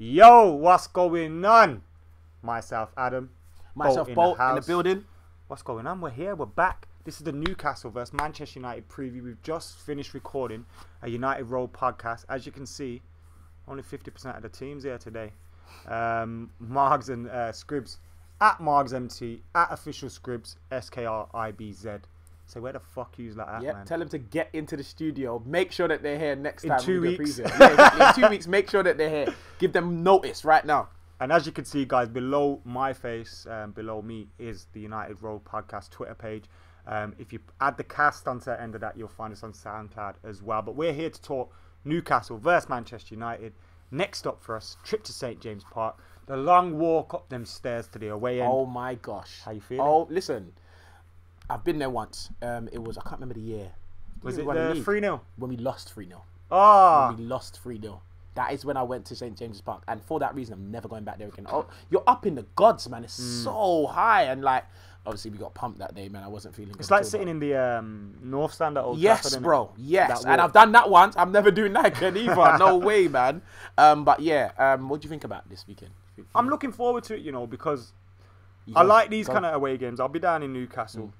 Yo, what's going on? Myself, Adam. Myself, Bolt, in the building. What's going on? We're here. We're back. This is the Newcastle versus Manchester United preview. We've just finished recording a United Road podcast. As you can see, only 50% of the team's here today. Margs and Skribz. At MargsMT. At official Skribz. SKRIBZ. So where the fuck you like that, man? Tell them to get into the studio. Make sure that they're here next time. In 2 weeks. Yeah, exactly. In 2 weeks, make sure that they're here. Give them notice right now. And as you can see, guys, below my face, below me, is the United Road Podcast Twitter page. If you add the cast onto the end of that, you'll find us on SoundCloud as well. But we're here to talk Newcastle versus Manchester United. Next up for us, trip to St. James Park. The long walk up them stairs to the away end. Oh, my gosh. How you feeling? Oh, listen. I've been there once. It was, I can't remember the year. Was it the 3-0? When we lost 3-0. Oh. When we lost 3-0. That is when I went to St. James's Park. And for that reason, I'm never going back there again. Oh, you're up in the gods, man. It's so high. And like, obviously, we got pumped that day, man. I wasn't feeling good. It's like sitting in the North Stand at Old Trafford. Yes, bro. Yes. And I've done that once. I'm never doing that again either. No way, man. But yeah, what do you think about this weekend? I'm looking forward to it, you know, because I like these kind of away games. I'll be down in Newcastle.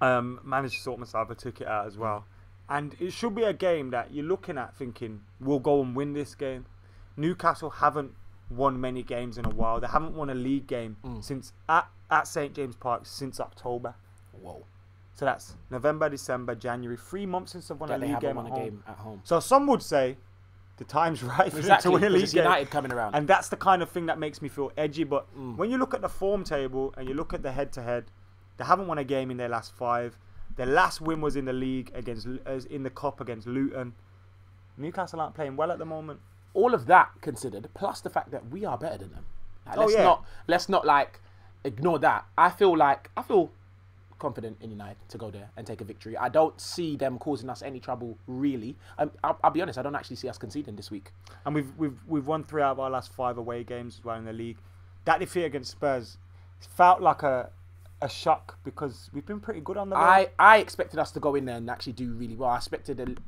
Managed to sort myself a ticket out as well. And it should be a game that you're looking at thinking, we'll go and win this game. Newcastle haven't won many games in a while. They haven't won a league game since at St. James Park since October. Whoa. So that's November, December, January. 3 months since they've won a league game at home. So some would say the time's right to win a league game. United coming around. And that's the kind of thing that makes me feel edgy. But when you look at the form table and you look at the head-to-head, they haven't won a game in their last 5. Their last win was in the league in the cup against Luton. Newcastle aren't playing well at the moment. All of that considered, plus the fact that we are better than them. Let's not like ignore that. I feel confident in United to go there and take a victory. I don't see them causing us any trouble really. I'll be honest, I don't actually see us conceding this week. And we've won 3 out of our last 5 away games as well in the league. That defeat against Spurs felt like a shock because we've been pretty good on the road. I expected us to go in there and actually do really well. I expected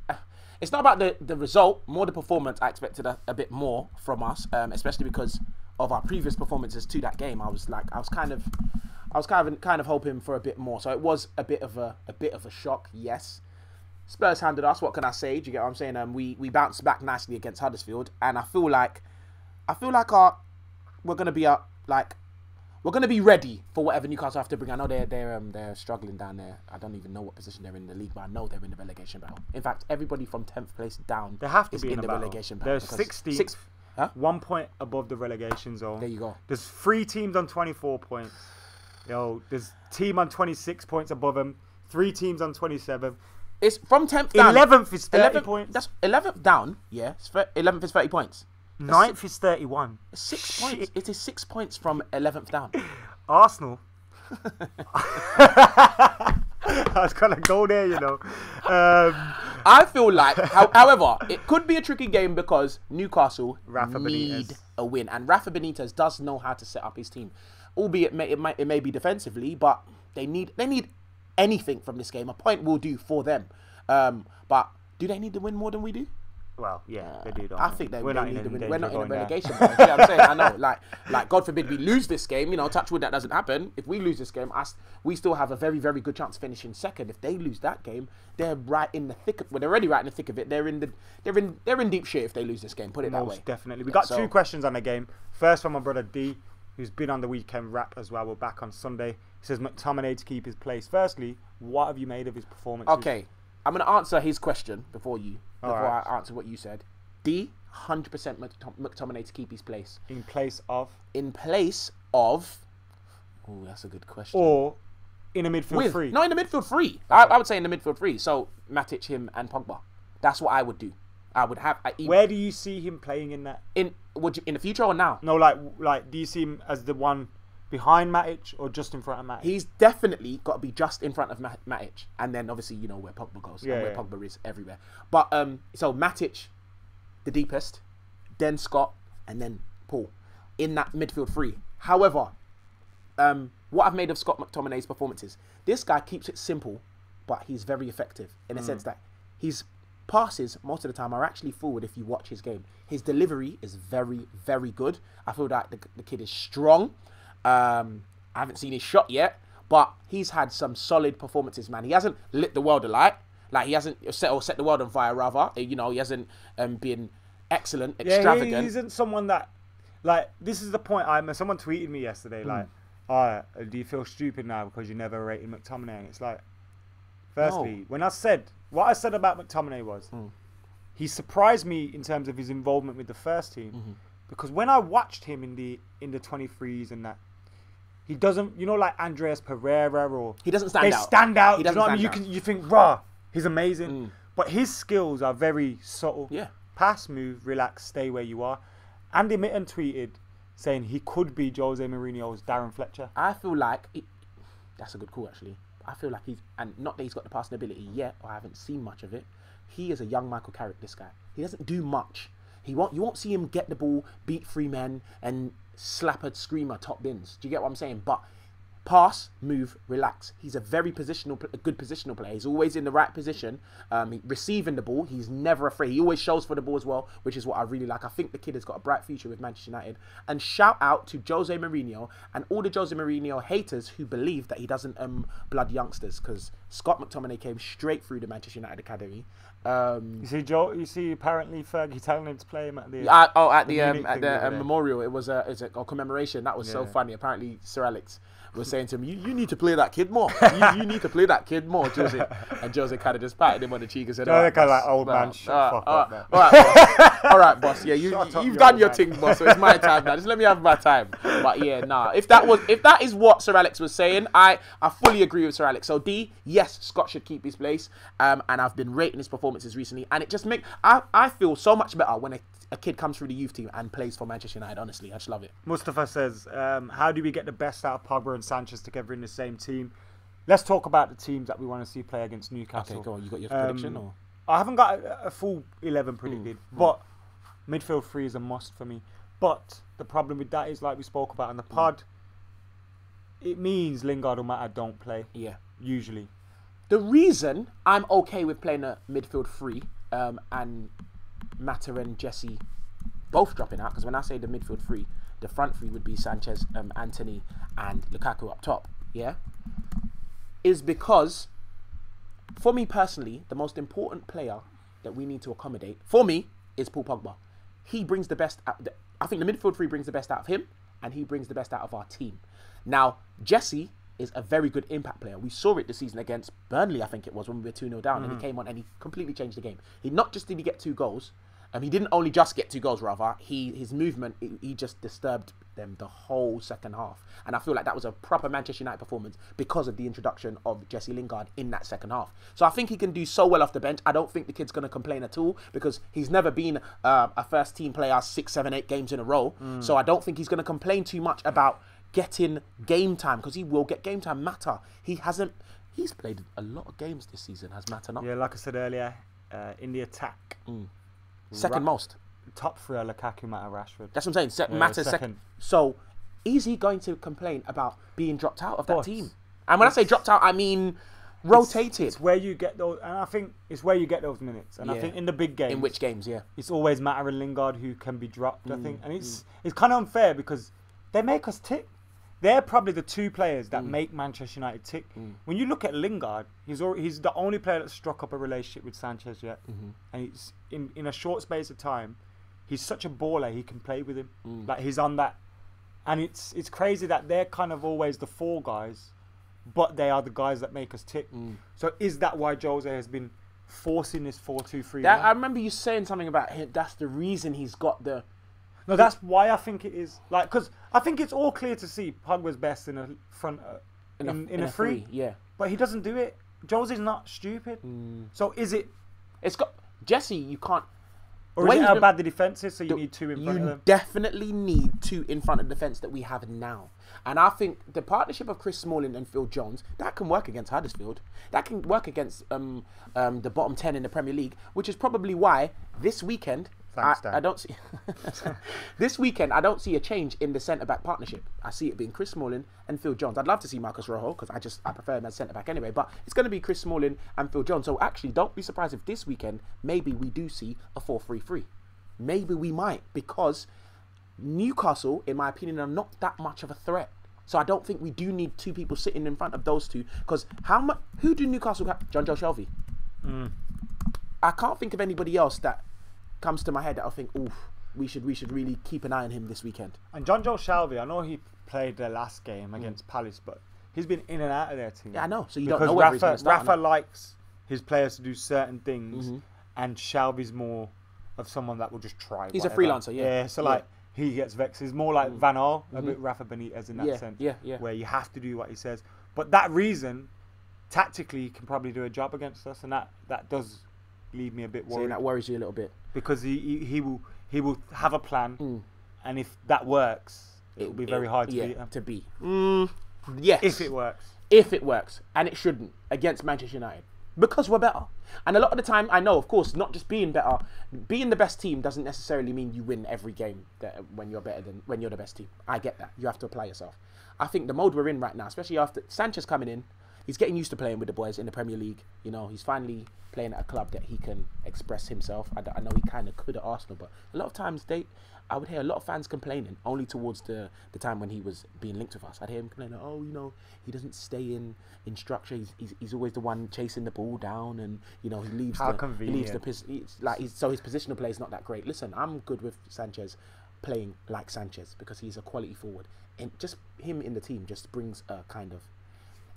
it's not about the result, more the performance. I expected a bit more from us, especially because of our previous performances to that game. I was kind of hoping for a bit more. So it was a bit of a shock. Yes, Spurs handled us. What can I say? Do you get what I'm saying? We bounced back nicely against Huddersfield, and I feel like we're gonna be we're going to be ready for whatever Newcastle have to bring. I know they're struggling down there. I don't even know what position they're in the league, but I know they're in the relegation battle. In fact, everybody from 10th place down they have to be in the relegation battle. They're 16th, 1 point above the relegation zone. There you go. There's 3 teams on 24 points. There's a team on 26 points above them. 3 teams on 27. It's from 10th down. 11th is 30 points. That's 11th down. Yeah, 11th is 30 points. 9th is 31. 6 points. It is 6 points from 11th down. Arsenal. I was going to go there, you know. I feel like, however, it could be a tricky game because Newcastle need a win. And Rafa Benitez does know how to set up his team. Albeit it may be defensively, but they need anything from this game. A point will do for them. But do they need to win more than we do? Well, yeah, they do. I think they need to win. We're not in a relegation. You know what I'm saying? I know. Like, God forbid we lose this game. You know, touch wood, that doesn't happen. If we lose this game, we still have a very, very good chance of finishing second. If they lose that game, they're right in the thick of. Well, they're already right in the thick of it. They're in deep shit if they lose this game. Put it that way. Most definitely. We got 2 questions on the game. First from my brother D, who's been on the weekend wrap as well. We're back on Sunday. He says McTominay to keep his place. Firstly, what have you made of his performance? Okay, I'm going to answer his question before I answer what you said. 100% McTominay to keep his place. In place of? Oh, that's a good question. Or in a midfield 3? No, in the midfield 3. Okay. I would say in the midfield 3. So Matic, him, and Pogba. That's what I would do. I would have. Where do you see him playing in that? In the future or now? No, like do you see him as the one behind Matic or just in front of Matic? He's definitely got to be just in front of Matic, and then obviously you know where Pogba goes and where Pogba is everywhere. But so Matic, the deepest, then Scott, and then Paul in that midfield 3. However, what I've made of Scott McTominay's performances, this guy keeps it simple, but he's very effective in a sense that he's passes most of the time are actually forward if you watch his game. His delivery is very, very good. I feel that the kid is strong. I haven't seen his shot yet, but he's had some solid performances, man. He hasn't lit the world alight. Like, he hasn't set the world on fire, rather. You know, he hasn't been excellent, extravagant. Yeah, he isn't someone that, like, this is the point. Someone tweeted me yesterday, like, do you feel stupid now because you never rated McTominay? And it's like, firstly, what I said about McTominay was, he surprised me in terms of his involvement with the first team, because when I watched him in the 23s and that, he doesn't, you know, like Andreas Pereira, or he doesn't stand out. They stand out. He doesn't stand out. You think, rah, he's amazing, but his skills are very subtle. Yeah. Pass, move, relax, stay where you are. Andy Mitten tweeted saying he could be Jose Mourinho's Darren Fletcher. I feel like that's a good call, actually. I feel like and not that he's got the passing ability yet, or I haven't seen much of it. He is a young Michael Carrick, this guy. He doesn't do much. You won't see him get the ball, beat 3 men, and slap a screamer top bins. Do you get what I'm saying? But pass, move, relax. He's a very good positional player. He's always in the right position, receiving the ball. He's never afraid. He always shows for the ball as well, which is what I really like. I think the kid has got a bright future with Manchester United. And shout out to Jose Mourinho and all the Jose Mourinho haters who believe that he doesn't blood youngsters, because Scott McTominay came straight through the Manchester United academy. You see, apparently Fergie telling him to play him at the memorial. It was a commemoration. That was so funny. Apparently Sir Alex was saying to him, you need to play that kid more. you need to play that kid more, Jose. And Jose kind of just patted him on the cheek and said, kind of like, old man, shut the fuck up. All right, boss. Yeah, you've done your thing, boss. So it's my time now. Just let me have my time. But yeah, nah. If that is what Sir Alex was saying, I fully agree with Sir Alex. So D, yes, Scott should keep his place. And I've been rating his performances recently, and it just I feel so much better when a kid comes through the youth team and plays for Manchester United. Honestly, I just love it. Mustafa says, how do we get the best out of Pogba and Sanchez together in the same team? Let's talk about the teams that we want to see play against Newcastle. Okay, go on. You got your prediction? Or? I haven't got a full 11 predicted, but midfield 3 is a must for me. But the problem with that is, like we spoke about in the pod, it means Lingard or Mata don't play. Yeah. Usually. The reason I'm okay with playing a midfield 3 and Mata and Jesse both dropping out, because when I say the midfield 3, the front 3 would be Sanchez, Antony and Lukaku up top, yeah, is because, for me personally, the most important player that we need to accommodate, for me, is Paul Pogba. He brings the best out, I think the midfield 3 brings the best out of him, and he brings the best out of our team. Now, Jesse is a very good impact player. We saw it this season against Burnley, I think it was, when we were 2-0 down, and he came on and he completely changed the game. Not just did he get 2 goals, he didn't only just get 2 goals, rather. His movement, he just disturbed them the whole second half. And I feel like that was a proper Manchester United performance because of the introduction of Jesse Lingard in that second half. So I think he can do so well off the bench. I don't think the kid's going to complain at all, because he's never been a first team player 6, 7, 8 games in a row. So I don't think he's going to complain too much about getting game time, because he will get game time. Mata, he's played a lot of games this season, has Mata not? Yeah, like I said earlier, in the attack. Second most. Top 3 are Lukaku, Mata, Rashford. That's what I'm saying. Mata's second. So, is he going to complain about being dropped out of that team? And when I say dropped out, I mean rotated. It's where you get those, and I think it's where you get those minutes. And I think in the big games, in which games, it's always Mata and Lingard who can be dropped. I think, and it's kind of unfair because they make us tick. They're probably the 2 players that make Manchester United tick. When you look at Lingard, he's the only player that struck up a relationship with Sanchez yet. And it's in a short space of time, he's such a baller, he can play with him. Like, he's on that. And it's crazy that they're kind of always the 4 guys, but they are the guys that make us tick. So is that why Jose has been forcing this 4-2-3? I remember you saying something about him. That's the reason he's got the... No, that's why I think it is. Like, because I think it's all clear to see Pogba's best in a front in a 3. Yeah, but he doesn't do it. Jose's not stupid. So is it? It's got Jesse. You can't. Or is it how bad the defense is? So you need 2 in front of them. You definitely need 2 in front of the defense that we have now. And I think the partnership of Chris Smalling and Phil Jones, that can work against Huddersfield. That can work against the bottom 10 in the Premier League, which is probably why this weekend Thanks, Dan. I don't see this weekend. I don't see a change in the centre back partnership. I see it being Chris Smalling and Phil Jones. I'd love to see Marcos Rojo because I prefer him as centre back anyway. But it's going to be Chris Smalling and Phil Jones. So actually, don't be surprised if this weekend maybe we do see a 4-3-3. Maybe we might, because Newcastle, in my opinion, are not that much of a threat. So I don't think we do need two people sitting in front of those two. Because who do Newcastle have? John Joe Shelby. I can't think of anybody else that comes to my head that I think, oof, we should really keep an eye on him this weekend. And John Joe Shelby, I know he played the last game against Palace, but he's been in and out of their team. Yeah, I know. So you because don't know whether he's going to start. Rafa likes his players to do certain things, and Shelby's more of someone that will just try. He's whatever. a freelancer, yeah. Yeah, so like he gets vexed. He's more like Van Gaal, a bit Rafa Benitez in that sense. Where you have to do what he says. But that reason, tactically, he can probably do a job against us, and that does leave me a bit worried. So that worries you a little bit. Because he will have a plan, and if that works, it will be very hard to beat him. Yes. If it works. If it works. And it shouldn't against Manchester United. Because we're better. And a lot of the time, I know, of course, not just being better. Being the best team doesn't necessarily mean you win every game when you're the best team. I get that. You have to apply yourself. I think the mode we're in right now, especially after Sanchez coming in, he's getting used to playing with the boys in the Premier League. You know, he's finally playing at a club that he can express himself. I know he kind of could at Arsenal, but a lot of times I would hear a lot of fans complaining only towards the time when he was being linked with us. I'd hear him complaining, oh, you know, he doesn't stay in structure. He's always the one chasing the ball down, and you know he leaves so his positional play is not that great. Listen, I'm good with Sanchez playing like Sanchez because he's a quality forward, and just him in the team just brings a kind of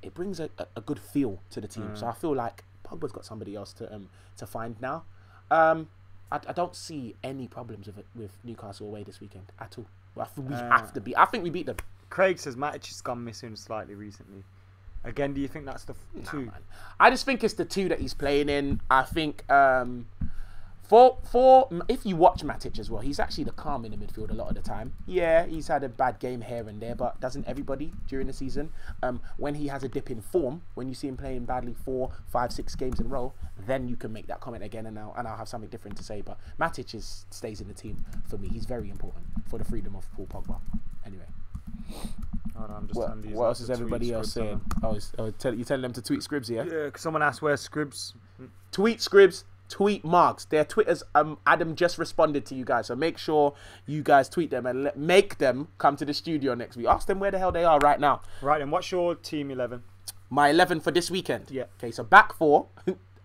a good feel to the team. So I feel like Pogba's got somebody else to find now. I don't see any problems with Newcastle away this weekend at all. I think we beat them. Craig says Matic has gone missing slightly recently. Again, do you think that's the two? Man. I just think it's the two that he's playing in. I think for if you watch Matic as well, he's actually the calm in the midfield a lot of the time. Yeah, he's had a bad game here and there, but doesn't everybody during the season? When he has a dip in form, when you see him playing badly 4, 5, 6 games in a row, then you can make that comment again, and I'll have something different to say. But Matic stays in the team for me. He's very important for the freedom of Paul Pogba. Anyway. What else is everybody else saying? You telling them to tweet Skribz, yeah? Yeah, because someone asked where's Skribz. Tweet Skribz, tweet Margs. Their Twitters, Adam just responded to you guys, so make sure you guys tweet them and make them come to the studio next week. Ask them where the hell they are right now. Right, and what's your team 11? My 11 for this weekend? Yeah. Okay, so back 4.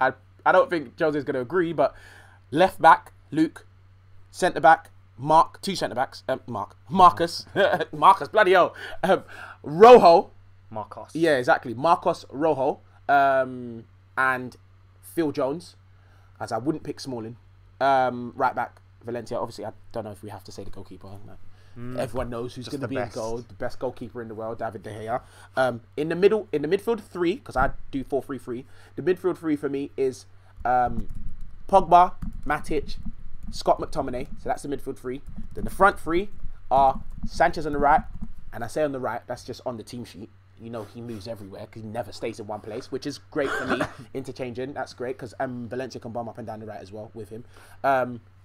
I don't think Jose's going to agree, but left back, Luke. Centre back, Mark. 2 centre backs. Marcus. Marcus, bloody hell. Rojo. Marcos. Yeah, exactly. Marcos Rojo. And Phil Jones, as I wouldn't pick Smalling. Right back, Valencia. Obviously, I don't know if we have to say the goalkeeper. Everyone knows who's going to be in goal. The best goalkeeper in the world, David De Gea. In the midfield 3, because I do 4-3-3. The midfield 3 for me is Pogba, Matic, Scott McTominay. So that's the midfield 3. Then the front 3 are Sanchez on the right. And I say on the right, that's just on the team sheet. You know, he moves everywhere because he never stays in one place, which is great for me. Interchanging, that's great because Valencia can bomb up and down the right as well with him.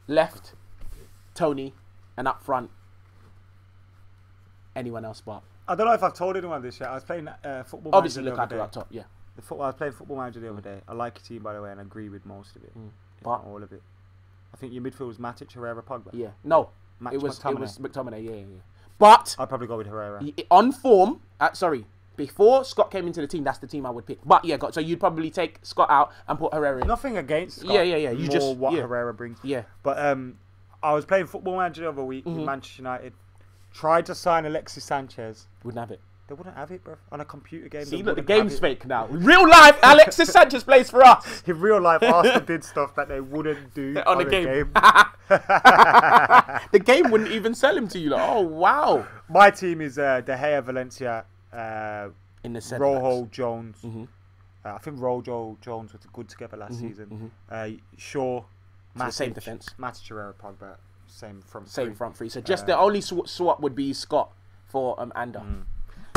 Left, Tony, and up front, anyone else but. I don't know if I've told anyone this yet. I was playing football. Obviously, manager Lukaku up top, yeah. I was playing football manager the other day. I like your team, by the way, and I agree with most of it. But not all of it. I think your midfield was Matic, Herrera, Pogba. Yeah. No, it was McTominay, yeah. But I'd probably go with Herrera. On form, before Scott came into the team, that's the team I would pick. But yeah, so you'd probably take Scott out and put Herrera in. Nothing against Scott. Yeah. You just what Herrera brings. Yeah. But I was playing football manager the other week with Manchester United. Tried to sign Alexis Sanchez. Wouldn't have it. They wouldn't have it, bro. On a computer game. See, look, the game's fake now. Real life, Alexis Sanchez plays for us. In real life, Arsenal did stuff that they wouldn't do on a game. The game wouldn't even sell him to you. Like, oh, wow. My team is De Gea, Valencia, in the Rojo, Jones. I think Rojo, Jones were good together last season. Shaw, Matic, same defence. Matic, Herrera, Pogba, same front three. So just the only swap would be Scott for Ander.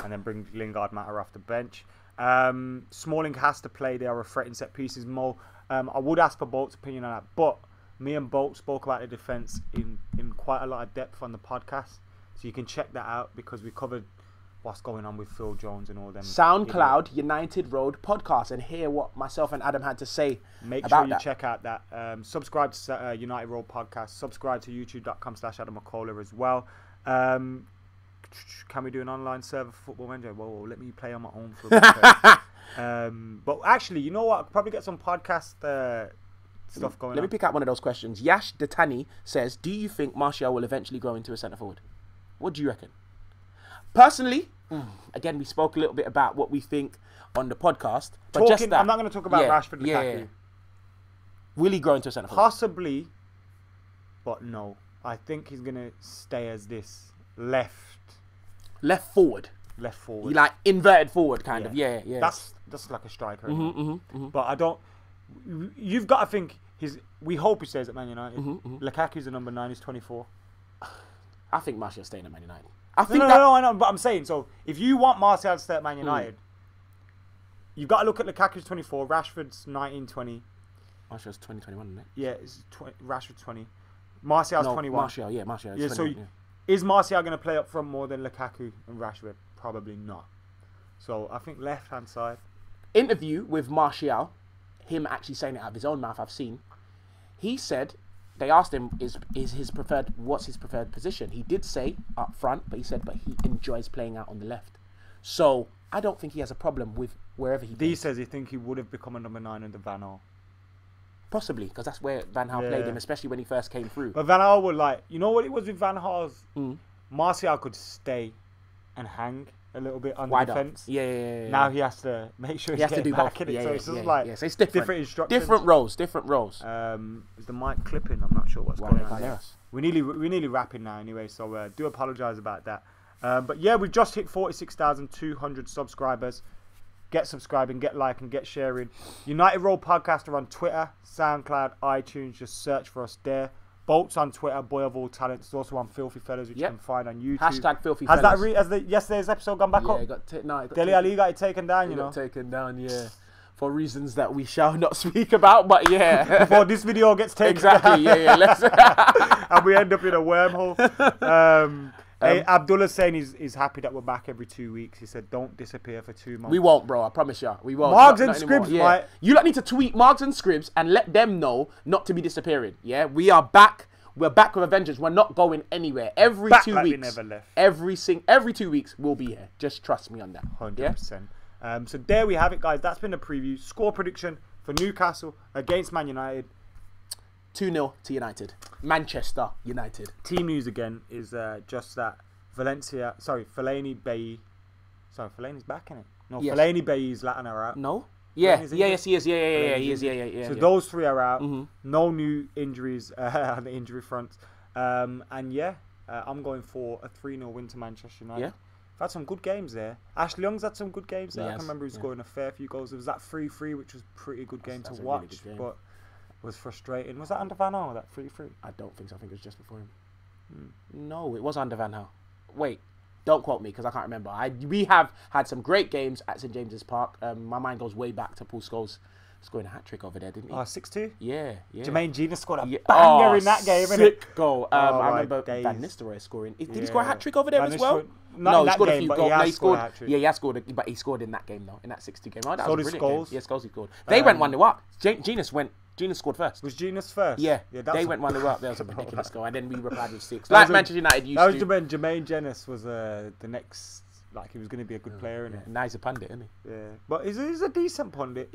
And then bring Lingard, Matter off the bench. Smalling has to play. They are a threat in set pieces. I would ask for Bolt's opinion on that, but Me and Bolt spoke about the defence in quite a lot of depth on the podcast. So you can check that out because we covered what's going on with Phil Jones and all them. SoundCloud United Road podcast and hear what myself and Adam had to say. Make about sure you that. check out that. Subscribe to United Road podcast. Subscribe to youtube.com/AdamMcKola as well. Can we do an online server for Football Manager? Whoa, let me play on my own for a bit. But actually, you know what? I'll probably get some podcast stuff going on. Let me pick out one of those questions. Yash Detani says, do you think Martial will eventually grow into a centre forward? What do you reckon? Personally, again, we spoke a little bit about what we think on the podcast. But just that, I'm not going to talk about Rashford and Lukaku. Yeah. Will he grow into a centre forward? Possibly, but no. I think he's going to stay as this left forward. He like inverted forward, kind of. Yeah. That's like a striker. But I don't. You've got to think. We hope he stays at Man United. Lukaku's the number 9. He's 24. I think Martial's staying at Man United. No, I know. But I'm saying, so if you want Martial to stay at Man United, you've got to look at Lukaku's 24, Rashford's 19, 20. Martial's 20, 21, isn't it? Yeah, it's Rashford's 20. Martial's 21. Martial, yeah. Yeah, so is Martial going to play up front more than Lukaku and Rashford? Probably not. So I think left-hand side. Interview with Martial, him actually saying it out of his own mouth, I've seen. He said, they asked him, what's his preferred position? He did say up front, but he enjoys playing out on the left. So I don't think he has a problem with wherever he plays. He says he think he would have become a number 9 under Van Gaal. Possibly, because that's where Van Gaal played him, especially when he first came through. But Van Gaal would you know what it was with Van Gaal's? Martial could stay and hang a little bit on the defence. Yeah. Now he has to make sure he's getting back in it. So it's just so it's different instructions. Different roles. Is the mic clipping? I'm not sure what's going on there. We're nearly wrapping now anyway, so do apologise about that. But yeah, we've just hit 46,200 subscribers. Get subscribing, get liking, get sharing. United Road Podcast are on Twitter, SoundCloud, iTunes. Just search for us there. Bolt's on Twitter, Boy of All Talents. It's also on Filthy Fellas, which you can find on YouTube. Hashtag Filthy Fellas. Has yesterday's episode gone back up? Yeah, Dele Ali got it taken down, you know. Got taken down, yeah. For reasons that we shall not speak about, but yeah. Before this video gets taken down. Exactly, yeah. Let's and we end up in a wormhole. Abdullah's saying he's happy that we're back every 2 weeks. He said, don't disappear for 2 months. We won't, bro. I promise you. We won't. Margs and Skribz, mate. You lot need to tweet Margs and Skribz and let them know not to be disappearing. Yeah, we are back. We're back with a vengeance. We're not going anywhere. Every 2 weeks. We never left. Every 2 weeks, we'll be here. Just trust me on that. 100%. Yeah? So there we have it, guys. That's been the preview. Score prediction for Newcastle against Man United. 2-0 to United. Manchester United. Team news again is just that Fellaini, Bailly. Sorry, Fellaini's back, innit? No, yes. Fellaini, Bailly's Latin are out. No? Yes, he is. Yeah, he is. Yeah. So those 3 are out. No new injuries on the injury front. I'm going for a 3-0 win to Manchester United. Yeah. I've had some good games there. Ashley Young's had some good games there. I can remember he was scoring a fair few goals. There was that 3-3, which was a pretty good game to watch, really game. But was frustrating. Was that under Van Gaal, that 3-3? I don't think so. I think it was just before him. No, it was under Van Gaal. Wait. Don't quote me because I can't remember. We have had some great games at St James's Park. My mind goes way back to Paul Scholes scoring a hat-trick over there, didn't he? 6-2? Yeah. Jermaine Genius scored a banger in that game, sick goal. I remember Van Nistelrooy scoring. Did he score a hat-trick over there as well? No, he scored a few goals. He scored a hat-trick. Yeah, he has scored, but he scored in that game, though, in that 6-2 game. Oh, that was a brilliant game. Yeah, Scholes scored. They went 1-0 up. Genius scored first. Was Genius first? Yeah, they went 1-0 up. That was a ridiculous goal. And then we replied with 6. Like Manchester United used to. That was when Jermaine Genius was the next, he was going to be a good player, innit? Now he's a pundit, isn't he? Yeah. But he's a decent pundit.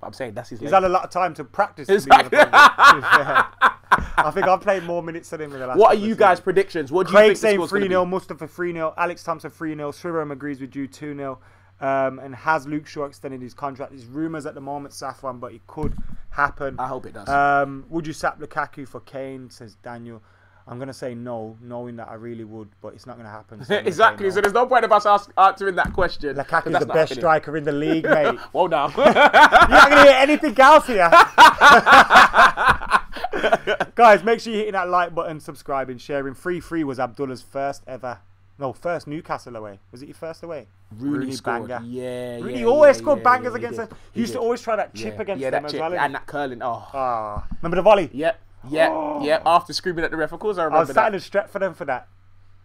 But I'm saying that's his He's had a lot of time to practice. Exactly. I think I've played more minutes than him in the last. What are you guys' predictions? What do you think the score's saying 3-0, Mustafa 3-0, Alex Thompson 3-0, Shriram agrees with you 2-0. And has Luke Shaw extended his contract? There's rumours at the moment, Safwan, but it could happen. I hope it does. Would you sap Lukaku for Kane? Says Daniel. I'm going to say no, knowing that I really would, but it's not going to happen. So exactly, no. So there's no point of us answering that question. Lukaku's the best striker in the league, mate. Well, now. You're not going to hear anything else here. Guys, make sure you're hitting that like button, subscribing, sharing. 3-3 was Abdullah's first Newcastle away. Was it your first away? Rooney scored. Banger. Yeah, Rooney always scored bangers against them. He used to always try that chip against them as well. And that curling. Remember the volley? Yep. Yeah. After screaming at the ref, of course I remember I was sat in that. the strap for them for that,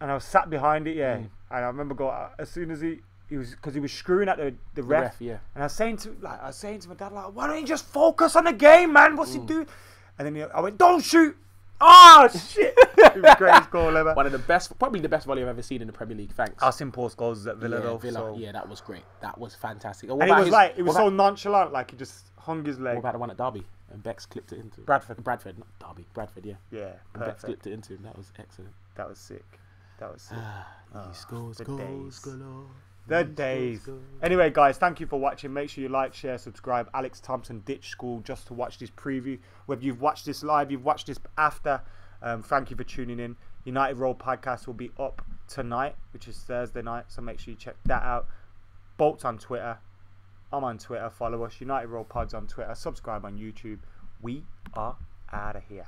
and I was sat behind it. And I remember going as soon as he was because he was screwing at the ref. Yeah. And I was saying to my dad like, why don't you just focus on the game, man? What's he doing? And then I went, don't shoot. Oh shit! It was the greatest goal ever. One of the best, probably the best volley I've ever seen in the Premier League. Thanks. Our Simpost goals at Villa though. So. Yeah, that was great. That was fantastic. And it was so nonchalant, like he just hung his leg. What about the one at Derby? And Bex clipped it into Bradford, not Derby. Bradford, yeah. Yeah, and Bex clipped it into him. That was excellent. That was sick. Scores, galore. The days. Anyway, guys, thank you for watching. Make sure you like, share, subscribe. Alex Thompson ditched school just to watch this preview. Whether you've watched this live, you've watched this after. Thank you for tuning in. United Roll podcast will be up tonight, which is Thursday night. So make sure you check that out. Bolt's on Twitter. I'm on Twitter. Follow us. United Roll Pods on Twitter. Subscribe on YouTube. We are out of here.